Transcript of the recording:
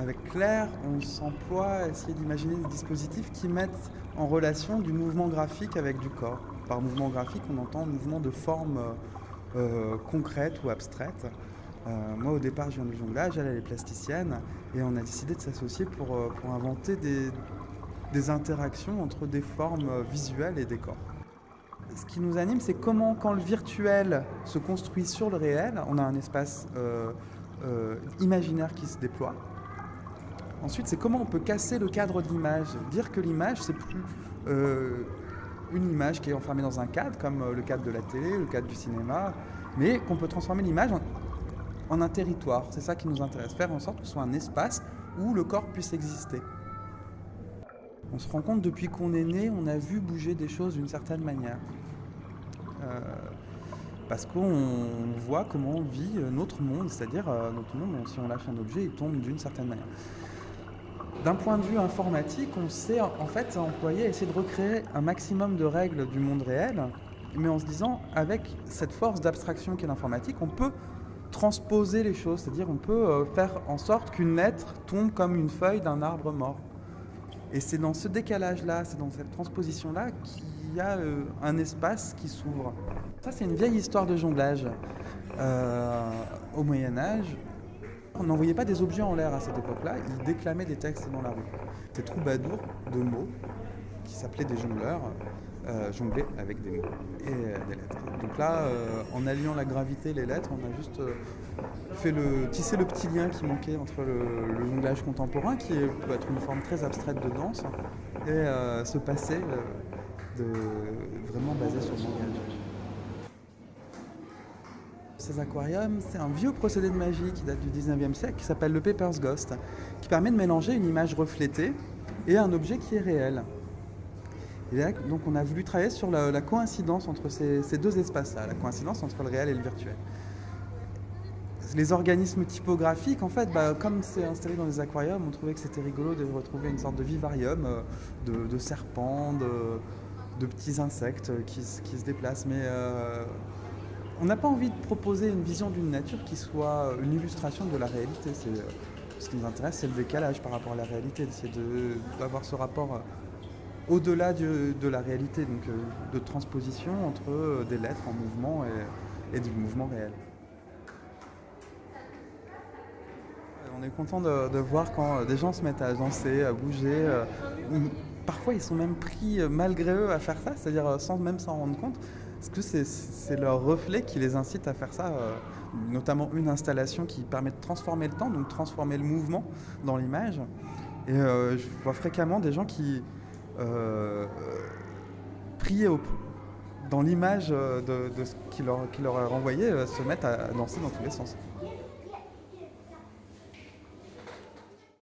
avec Claire, on s'emploie à essayer d'imaginer des dispositifs qui mettent en relation du mouvement graphique avec du corps. Par mouvement graphique, on entend mouvement de forme concrète ou abstraite. Moi, au départ, je viens du jonglage, elle est plasticienne, et on a décidé de s'associer pour inventer des interactions entre des formes visuelles et des corps. Ce qui nous anime, c'est comment, quand le virtuel se construit sur le réel, on a un espace imaginaire qui se déploie. Ensuite, c'est comment on peut casser le cadre de l'image, dire que l'image, c'est plus une image qui est enfermée dans un cadre, comme le cadre de la télé, le cadre du cinéma, mais qu'on peut transformer l'image en un territoire. C'est ça qui nous intéresse, faire en sorte que ce soit un espace où le corps puisse exister. On se rend compte depuis qu'on est né, on a vu bouger des choses d'une certaine manière. Parce qu'on voit comment vit notre monde, c'est-à-dire notre monde, si on lâche un objet, il tombe d'une certaine manière. D'un point de vue informatique, on sait en fait employer, essayer de recréer un maximum de règles du monde réel, mais en se disant, avec cette force d'abstraction qu'est l'informatique, on peut transposer les choses, c'est-à-dire on peut faire en sorte qu'une lettre tombe comme une feuille d'un arbre mort. Et c'est dans ce décalage-là, c'est dans cette transposition-là qu'il y a un espace qui s'ouvre. Ça, c'est une vieille histoire de jonglage. Au Moyen-Âge, on n'envoyait pas des objets en l'air à cette époque-là, ils déclamaient des textes dans la rue. Des troubadours de mots qui s'appelaient des jongleurs, jonglaient avec des mots et des lettres. Donc là, en alliant la gravité et les lettres, on a juste tissé le petit lien qui manquait entre le jonglage contemporain, qui peut être une forme très abstraite de danse, et ce passé vraiment basé sur le langage. Ces aquariums, c'est un vieux procédé de magie qui date du 19e siècle, qui s'appelle le Paper's Ghost, qui permet de mélanger une image reflétée et un objet qui est réel. Et là, donc on a voulu travailler sur la coïncidence entre ces deux espaces-là, la coïncidence entre le réel et le virtuel. Les organismes typographiques, en fait, comme c'est installé dans des aquariums, on trouvait que c'était rigolo de retrouver une sorte de vivarium de serpents, de petits insectes qui se déplacent. Mais on n'a pas envie de proposer une vision d'une nature qui soit une illustration de la réalité. Ce qui nous intéresse, c'est le décalage par rapport à la réalité, c'est d'avoir ce rapport au-delà de la réalité, donc de transposition entre des lettres en mouvement et du mouvement réel. On est content de voir quand des gens se mettent à danser, à bouger. Parfois, ils sont même pris malgré eux à faire ça, c'est-à-dire sans même s'en rendre compte. Parce que c'est leur reflet qui les incite à faire ça, notamment une installation qui permet de transformer le temps, donc transformer le mouvement dans l'image. Et je vois fréquemment des gens qui priaient dans l'image de ce qui leur est renvoyé, se mettent à danser dans tous les sens.